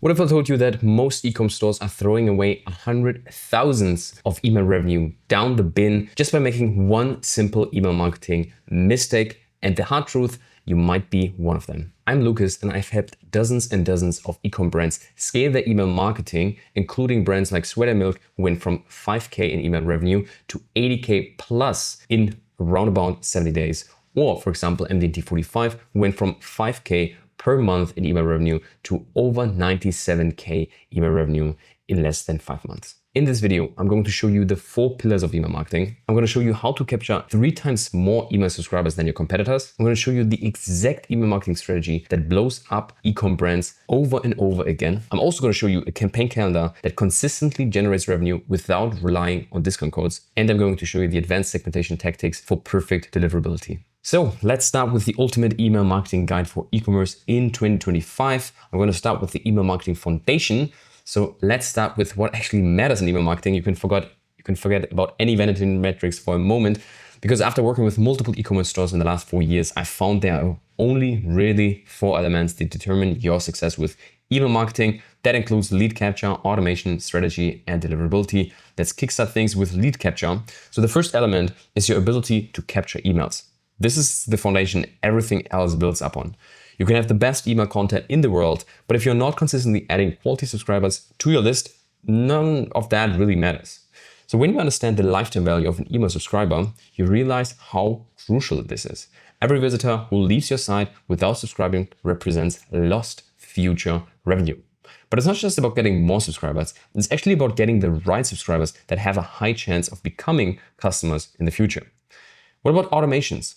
What if I told you that most ecom stores are throwing away thousands of email revenue down the bin just by making one simple email marketing mistake? And the hard truth, you might be one of them. I'm Lucas and I've helped dozens and dozens of ecom brands scale their email marketing, including brands like Sweater Milk, who went from 5K in email revenue to 80K plus in around about 70 days. Or for example, MDT45, who went from 5K per month in email revenue to over 97K email revenue in less than 5 months. In this video, I'm going to show you the 4 pillars of email marketing. I'm going to show you how to capture 3 times more email subscribers than your competitors. I'm going to show you the exact email marketing strategy that blows up ecom brands over and over again. I'm also going to show you a campaign calendar that consistently generates revenue without relying on discount codes. And I'm going to show you the advanced segmentation tactics for perfect deliverability. So let's start with the ultimate email marketing guide for e-commerce in 2025. I'm going to start with the email marketing foundation. So let's start with what actually matters in email marketing. You can forget about any vanity metrics for a moment, because after working with multiple e-commerce stores in the last 4 years, I found there are only really 4 elements that determine your success with email marketing. That includes lead capture, automation, strategy, and deliverability. Let's kickstart things with lead capture. So the first element is your ability to capture emails. This is the foundation everything else builds up on. You can have the best email content in the world, but if you're not consistently adding quality subscribers to your list, none of that really matters. So when you understand the lifetime value of an email subscriber, you realize how crucial this is. Every visitor who leaves your site without subscribing represents lost future revenue. But it's not just about getting more subscribers, it's actually about getting the right subscribers that have a high chance of becoming customers in the future. What about automations?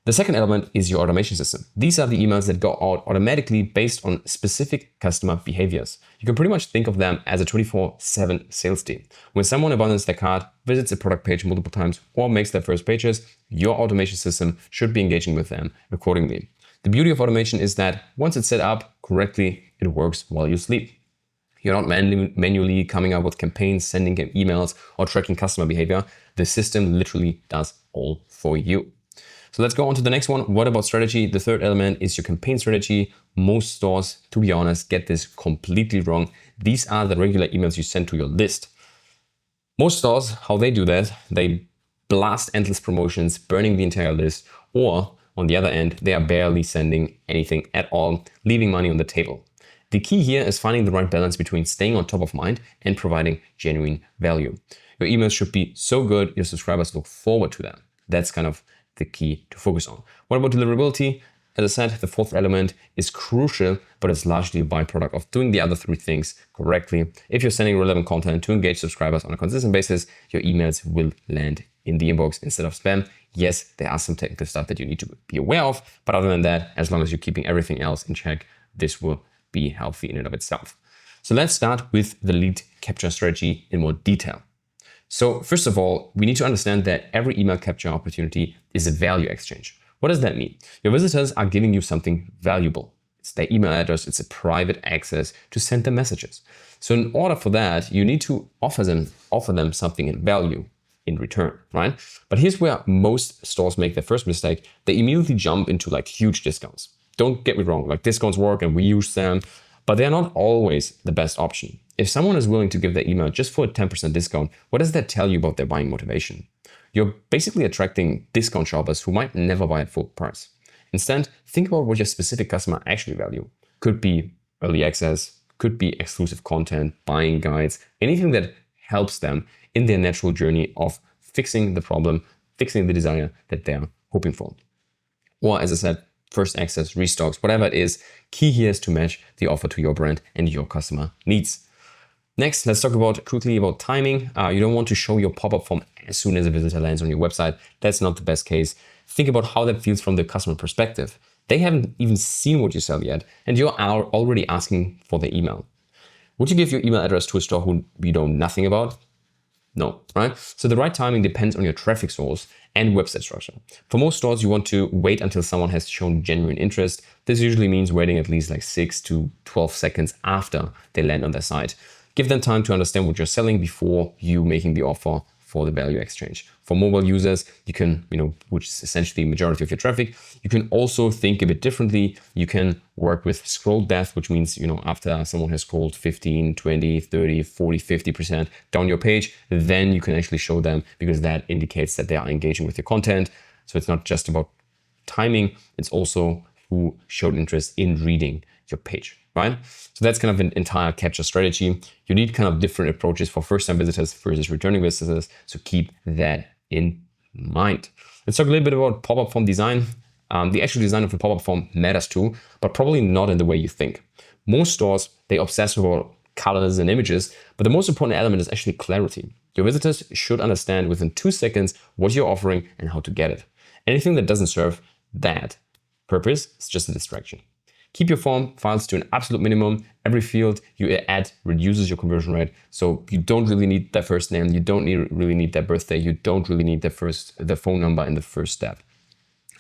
The second element is your automation system. These are the emails that go out automatically based on specific customer behaviors. You can pretty much think of them as a 24/7 sales team. When someone abandons their cart, visits a product page multiple times, or makes their first pages, your automation system should be engaging with them accordingly. The beauty of automation is that once it's set up correctly, it works while you sleep. You're not manually coming up with campaigns, sending emails, or tracking customer behavior. The system literally does all for you. So let's go on to the next one. What about strategy? The third element is your campaign strategy. Most stores, to be honest, get this completely wrong. These are the regular emails you send to your list. Most stores, how they do that, they blast endless promotions, burning the entire list, or on the other end, they are barely sending anything at all, leaving money on the table. The key here is finding the right balance between staying on top of mind and providing genuine value. Your emails should be so good, your subscribers look forward to them. That's kind of the key to focus on. What about deliverability? As I said, the fourth element is crucial, but it's largely a byproduct of doing the other 3 things correctly. If you're sending relevant content to engage subscribers on a consistent basis, your emails will land in the inbox instead of spam. Yes, there are some technical stuff that you need to be aware of, but other than that, as long as you're keeping everything else in check, this will be healthy in and of itself. So let's start with the lead capture strategy in more detail. So first of all, we need to understand that every email capture opportunity is a value exchange. What does that mean? Your visitors are giving you something valuable. It's their email address, it's a private access to send them messages. So in order for that, you need to offer them something in value in return, right? But here's where most stores make their first mistake. They immediately jump into like huge discounts. Don't get me wrong, like discounts work and we use them, but they're not always the best option. If someone is willing to give their email just for a 10% discount, what does that tell you about their buying motivation? You're basically attracting discount shoppers who might never buy at full price. Instead, think about what your specific customer actually value. Could be early access, could be exclusive content, buying guides, anything that helps them in their natural journey of fixing the problem, fixing the desire that they're hoping for. Or as I said, first access, restocks, whatever it is, key here is to match the offer to your brand and your customer needs. Next, let's talk quickly about timing. You don't want to show your pop-up form as soon as a visitor lands on your website. That's not the best case. Think about how that feels from the customer perspective. They haven't even seen what you sell yet, and you are already asking for the email. Would you give your email address to a store who you know nothing about? No, right? So the right timing depends on your traffic source and website structure. For most stores, you want to wait until someone has shown genuine interest. This usually means waiting at least like 6 to 12 seconds after they land on their site. Give them time to understand what you're selling before you making the offer for the value exchange. For mobile users, you can, which is essentially the majority of your traffic, you can also think a bit differently. You can work with scroll depth, which means, after someone has scrolled 15, 20, 30, 40, 50% down your page, then you can actually show them, because that indicates that they are engaging with your content. So it's not just about timing, it's also who showed interest in reading your page, right? So that's kind of an entire capture strategy. You need kind of different approaches for first-time visitors versus returning visitors, so keep that in mind. Let's talk a little bit about pop-up form design. The actual design of the pop-up form matters too, but probably not in the way you think. Most stores, they obsess about colors and images, but the most important element is actually clarity. Your visitors should understand within 2 seconds what you're offering and how to get it. Anything that doesn't serve that purpose is just a distraction. Keep your form files to an absolute minimum. Every field you add reduces your conversion rate. So you don't really need their first name. You don't really need their birthday. You don't really need their phone number in the first step.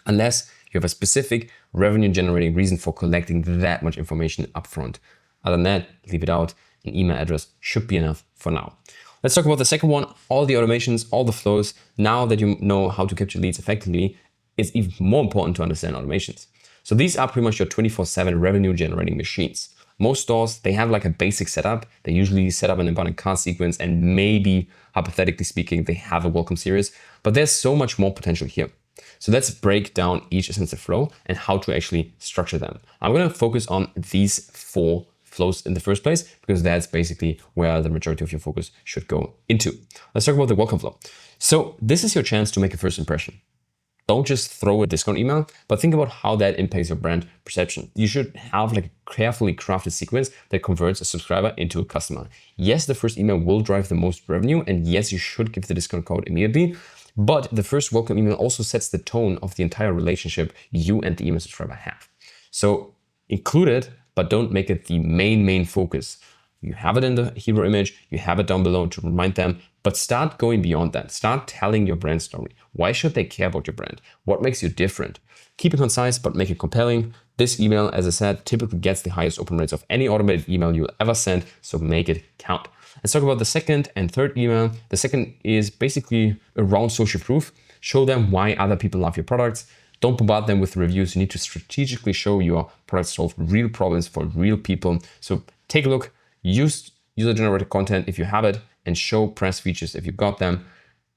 Unless you have a specific revenue generating reason for collecting that much information upfront. Other than that, leave it out. An email address should be enough for now. Let's talk about the second one, all the automations, all the flows. Now that you know how to capture leads effectively, it's even more important to understand automations. So these are pretty much your 24/7 revenue generating machines. Most stores, they have like a basic setup. They usually set up an abundant cart sequence, and maybe, hypothetically speaking, they have a welcome series, but there's so much more potential here. So let's break down each essential flow and how to actually structure them. I'm going to focus on these 4 flows in the first place, because that's basically where the majority of your focus should go into. Let's talk about the welcome flow. So this is your chance to make a first impression. Don't just throw a discount email, but think about how that impacts your brand perception. You should have like a carefully crafted sequence that converts a subscriber into a customer. Yes, the first email will drive the most revenue, and yes, you should give the discount code immediately, but the first welcome email also sets the tone of the entire relationship you and the email subscriber have. So include it, but don't make it the main focus. You have it in the hero image, you have it down below to remind them, but start going beyond that. Start telling your brand story. Why should they care about your brand? What makes you different? Keep it concise, but make it compelling. This email, as I said, typically gets the highest open rates of any automated email you'll ever send, so make it count. Let's talk about the second and third email. The second is basically around social proof. Show them why other people love your products. Don't bombard them with reviews. You need to strategically show your products solve real problems for real people. So take a look, use user-generated content if you have it, and show press features if you got them.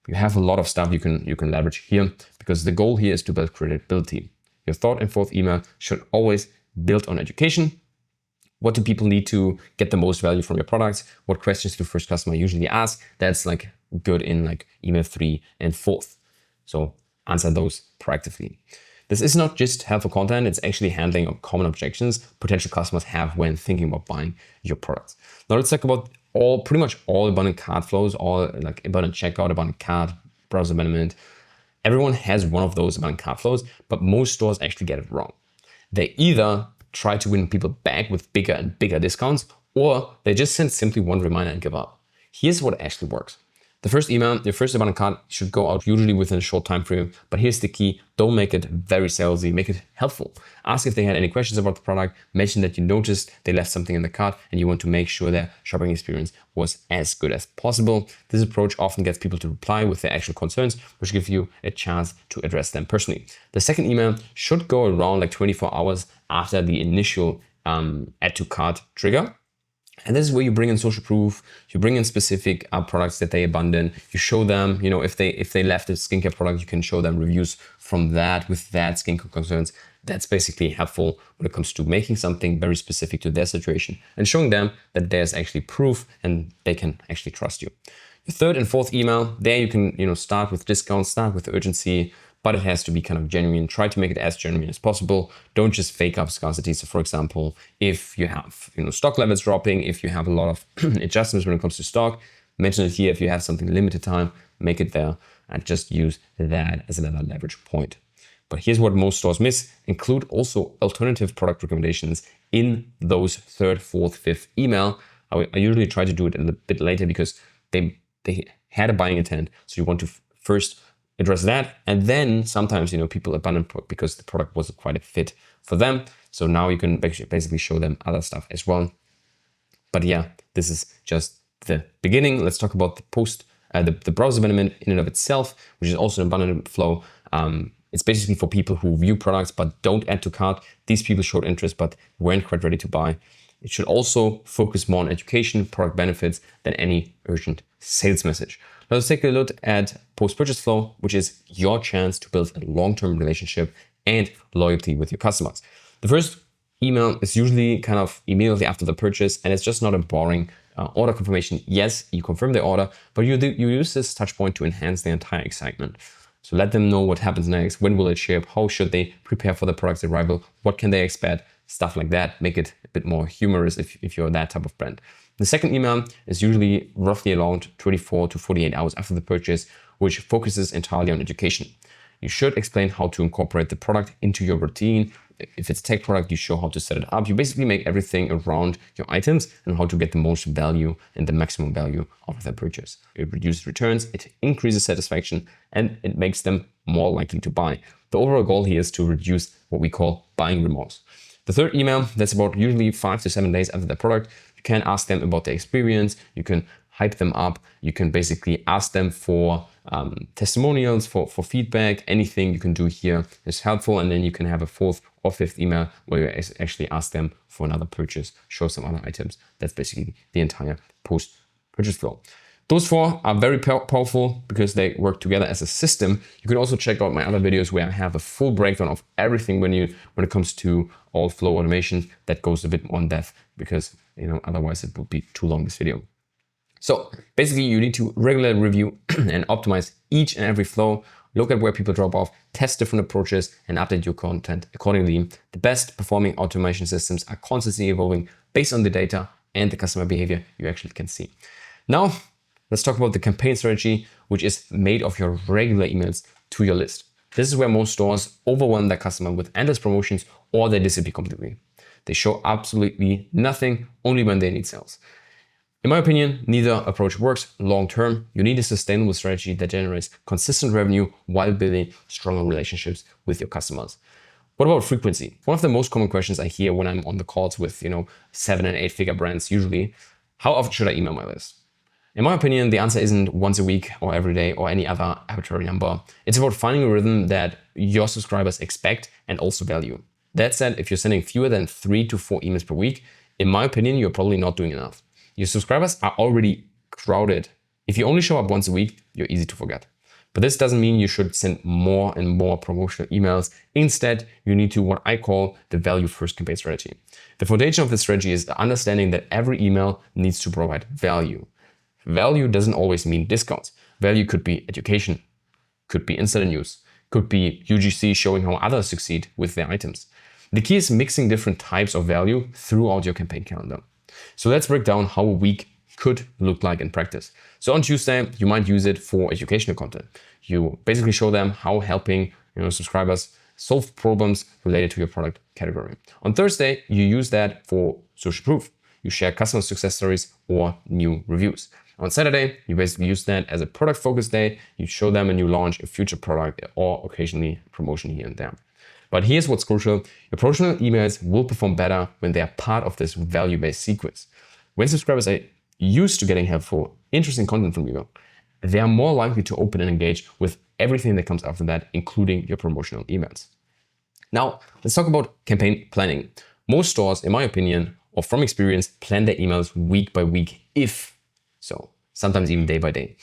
You have a lot of stuff you can leverage here, because the goal here is to build credibility. Your third and fourth email should always build on education. What do people need to get the most value from your products? What questions do first customer usually ask? That's like good in like email 3 and 4th. So answer those proactively. This is not just helpful content, it's actually handling common objections potential customers have when thinking about buying your products. Now let's talk about pretty much all abundant cart flows, all like abundant checkout, abundant cart, browser abandonment. Everyone has one of those abundant cart flows, but most stores actually get it wrong. They either try to win people back with bigger and bigger discounts, or they just send simply one reminder and give up. Here's what actually works. The first email, your first abundant cart should go out usually within a short time frame, but here's the key. Don't make it very salesy, make it helpful. Ask if they had any questions about the product, mention that you noticed they left something in the cart and you want to make sure their shopping experience was as good as possible. This approach often gets people to reply with their actual concerns, which gives you a chance to address them personally. The second email should go around like 24 hours after the initial add to cart trigger. And this is where you bring in social proof, you bring in specific products that they abandon, you show them, if they left a skincare product, you can show them reviews from that with that skincare concerns. That's basically helpful when it comes to making something very specific to their situation and showing them that there's actually proof and they can actually trust you. Your third and fourth email, there you can start with discounts, start with urgency, but it has to be kind of genuine. Try to make it as genuine as possible. Don't just fake up scarcity. So for example, if you have stock levels dropping, if you have a lot of adjustments when it comes to stock, mention it here. If you have something limited time, make it there and just use that as another leverage point. But here's what most stores miss. Include also alternative product recommendations in those third, fourth, fifth email. I usually try to do it a little bit later because they had a buying intent. So you want to first address that. And then sometimes, people abandon because the product wasn't quite a fit for them. So now you can basically show them other stuff as well. But yeah, this is just the beginning. Let's talk about the post the browser abandonment in and of itself, which is also an abandonment flow. It's basically for people who view products but don't add to cart. These people showed interest but weren't quite ready to buy. It should also focus more on education, product benefits than any urgent sales message. Now let's take a look at post-purchase flow, which is your chance to build a long-term relationship and loyalty with your customers. The first email is usually kind of immediately after the purchase, and it's just not a boring order confirmation. Yes, you confirm the order, but you use this touch point to enhance the entire excitement. So let them know what happens next, when will it ship, how should they prepare for the product's arrival, what can they expect, stuff like that. Make it a bit more humorous if you're that type of brand. The second email is usually roughly around 24 to 48 hours after the purchase, which focuses entirely on education. You should explain how to incorporate the product into your routine. If it's a tech product, you show how to set it up. You basically make everything around your items and how to get the most value and the maximum value out of their purchase. It reduces returns, it increases satisfaction, and it makes them more likely to buy. The overall goal here is to reduce what we call buying remorse. The third email, that's about usually 5 to 7 days after the product. You can ask them about the experience. You can hype them up. You can basically ask them for testimonials, for feedback. Anything you can do here is helpful. And then you can have a fourth or fifth email where you actually ask them for another purchase, show some other items. That's basically the entire post-purchase flow. Those four are very powerful because they work together as a system. You can also check out my other videos where I have a full breakdown of everything when it comes to all flow automation. That goes a bit more in depth because otherwise it would be too long, this video. So basically you need to regularly review and optimize each and every flow, look at where people drop off, test different approaches and update your content accordingly. The best performing automation systems are constantly evolving based on the data and the customer behavior you actually can see. Now, let's talk about the campaign strategy, which is made of your regular emails to your list. This is where most stores overwhelm their customer with endless promotions or they disappear completely. They show absolutely nothing, only when they need sales. In my opinion, neither approach works long term. You need a sustainable strategy that generates consistent revenue while building stronger relationships with your customers. What about frequency? One of the most common questions I hear when I'm on the calls with 7 and 8 figure brands usually, how often should I email my list? In my opinion, the answer isn't once a week or every day or any other arbitrary number. It's about finding a rhythm that your subscribers expect and also value. That said, if you're sending fewer than 3 to 4 emails per week, in my opinion, you're probably not doing enough. Your subscribers are already crowded. If you only show up once a week, you're easy to forget. But this doesn't mean you should send more and more promotional emails. Instead, you need to what I call the value first campaign strategy. The foundation of this strategy is the understanding that every email needs to provide value. Value doesn't always mean discounts. Value could be education, could be insider news, could be UGC showing how others succeed with their items. The key is mixing different types of value throughout your campaign calendar. So let's break down how a week could look like in practice. So on Tuesday, you might use it for educational content. You basically show them how helping subscribers solve problems related to your product category. On Thursday, you use that for social proof. You share customer success stories or new reviews. On Saturday, you basically use that as a product-focused day. You show them when you launch a future product or occasionally promotion here and there. But here's what's crucial. Your promotional emails will perform better when they are part of this value-based sequence. When subscribers are used to getting helpful, interesting content from you, they are more likely to open and engage with everything that comes after that, including your promotional emails. Now, let's talk about campaign planning. Most stores, in my opinion, or from experience, plan their emails week by week, if so, sometimes even day by day.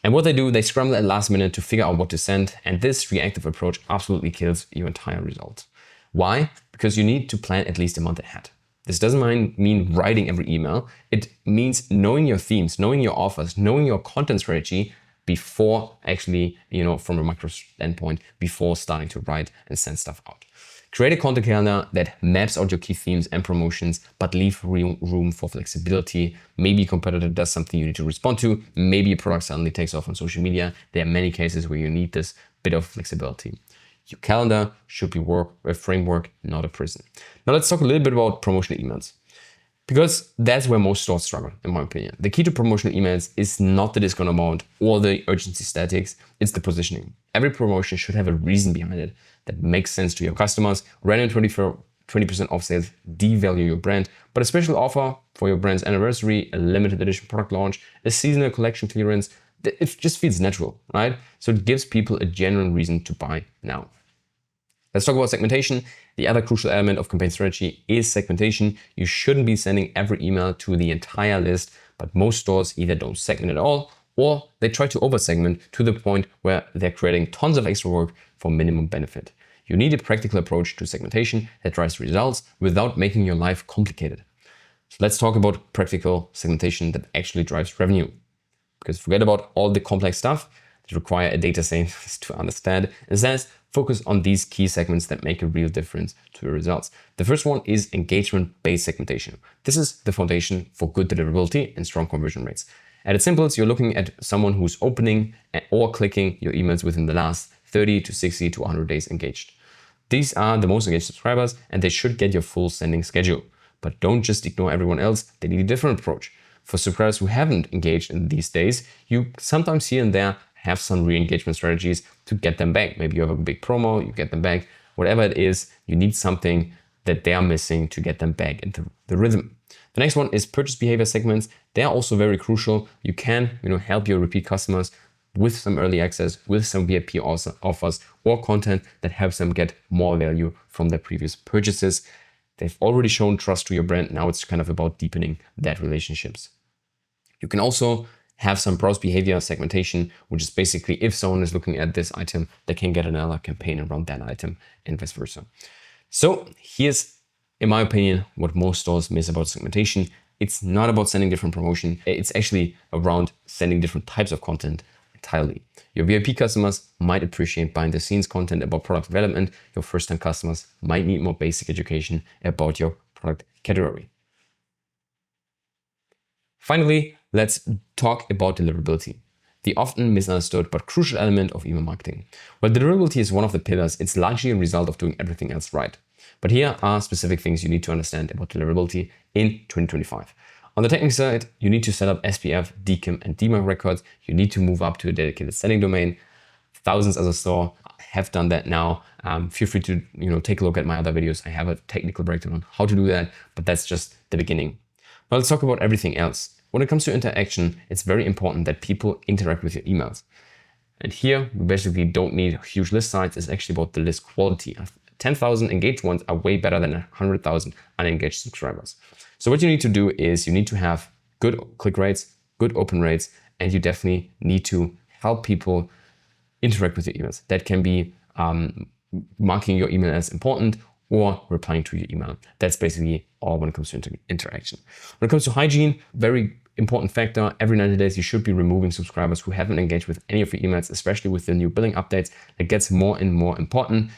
And what they do, they scramble at last minute to figure out what to send. And this reactive approach absolutely kills your entire result. Why? Because you need to plan at least a month ahead. This doesn't mean writing every email. It means knowing your themes, knowing your offers, knowing your content strategy before actually, from a micro standpoint, before starting to write and send stuff out. Create a content calendar that maps out your key themes and promotions, but leave room for flexibility. Maybe a competitor does something you need to respond to. Maybe a product suddenly takes off on social media. There are many cases where you need this bit of flexibility. Your calendar should be a framework, not a prison. Now let's talk a little bit about promotional emails, because that's where most stores struggle, in my opinion. The key to promotional emails is not the discount amount or the urgency statics, it's the positioning. Every promotion should have a reason behind it that makes sense to your customers. Random 20% off sales devalue your brand, but a special offer for your brand's anniversary, a limited edition product launch, a seasonal collection clearance, it just feels natural, right? So it gives people a genuine reason to buy now. Let's talk about segmentation. The other crucial element of campaign strategy is segmentation. You shouldn't be sending every email to the entire list, but most stores either don't segment at all, or they try to over-segment to the point where they're creating tons of extra work for minimum benefit. You need a practical approach to segmentation that drives results without making your life complicated. So let's talk about practical segmentation that actually drives revenue. Because forget about all the complex stuff that require a data scientist to understand. Instead, focus on these key segments that make a real difference to your results. The first one is engagement-based segmentation. This is the foundation for good deliverability and strong conversion rates. At its simplest, you're looking at someone who's opening or clicking your emails within the last 30 to 60 to 100 days engaged. These are the most engaged subscribers and they should get your full sending schedule. But don't just ignore everyone else, they need a different approach. For subscribers who haven't engaged in these days, you sometimes here and there have some re-engagement strategies to get them back. Maybe you have a big promo, you get them back. Whatever it is, you need something that they are missing to get them back into the rhythm. The next one is purchase behavior segments. They are also very crucial. You can help your repeat customers with some early access, with some VIP offers or content that helps them get more value from their previous purchases. They've already shown trust to your brand. Now it's kind of about deepening that relationships. You can also have some browse behavior segmentation, which is basically if someone is looking at this item, they can get another campaign around that item and vice versa. So here's, in my opinion, what most stores miss about segmentation. It's not about sending different promotion. It's actually around sending different types of content entirely. Your VIP customers might appreciate behind the scenes content about product development. Your first time customers might need more basic education about your product category. Finally, let's talk about deliverability, the often misunderstood but crucial element of email marketing. While deliverability is one of the pillars, it's largely a result of doing everything else right. But here are specific things you need to understand about deliverability in 2025. On the technical side, you need to set up SPF, DKIM, and DMARC records. You need to move up to a dedicated sending domain. Thousands as a store have done that now. Feel free to take a look at my other videos. I have a technical breakdown on how to do that, but that's just the beginning. Now let's talk about everything else. When it comes to interaction, it's very important that people interact with your emails. And here, we basically don't need huge list size. It's actually about the list quality. 10,000 engaged ones are way better than 100,000 unengaged subscribers. So what you need to do is you need to have good click rates, good open rates, and you definitely need to help people interact with your emails. That can be marking your email as important or replying to your email. That's basically all when it comes to interaction. When it comes to hygiene, very important factor. Every 90 days, you should be removing subscribers who haven't engaged with any of your emails, especially with the new billing updates. It gets more and more important.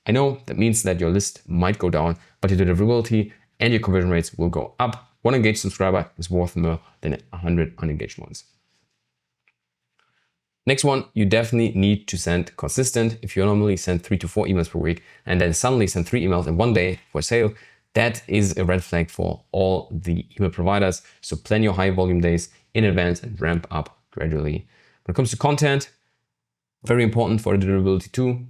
I know that means that your list might go down, but your deliverability and your conversion rates will go up. One engaged subscriber is worth more than 100 unengaged ones. Next one, you definitely need to send consistent. If you normally send 3 to 4 emails per week and then suddenly send 3 emails in one day for sale, that is a red flag for all the email providers. So plan your high volume days in advance and ramp up gradually. When it comes to content, very important for the deliverability too.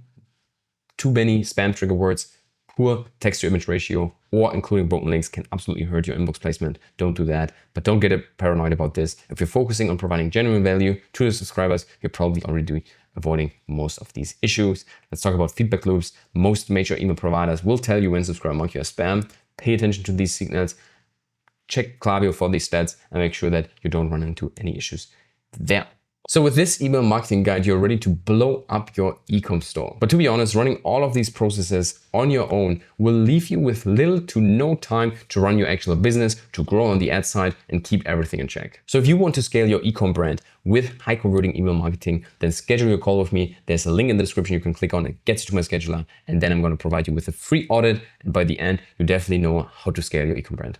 Too many spam trigger words, poor text to image ratio, or including broken links can absolutely hurt your inbox placement. Don't do that, but don't get paranoid about this. If you're focusing on providing genuine value to the subscribers, you're probably already avoiding most of these issues. Let's talk about feedback loops. Most major email providers will tell you when subscriber mark you as spam. Pay attention to these signals. Check Klaviyo for these stats and make sure that you don't run into any issues there. So with this email marketing guide, you're ready to blow up your ecom store. But to be honest, running all of these processes on your own will leave you with little to no time to run your actual business, to grow on the ad side and keep everything in check. So if you want to scale your ecom brand with high converting email marketing, then schedule your call with me. There's a link in the description you can click on. It gets you to my scheduler. And then I'm going to provide you with a free audit. And by the end, you definitely know how to scale your ecom brand.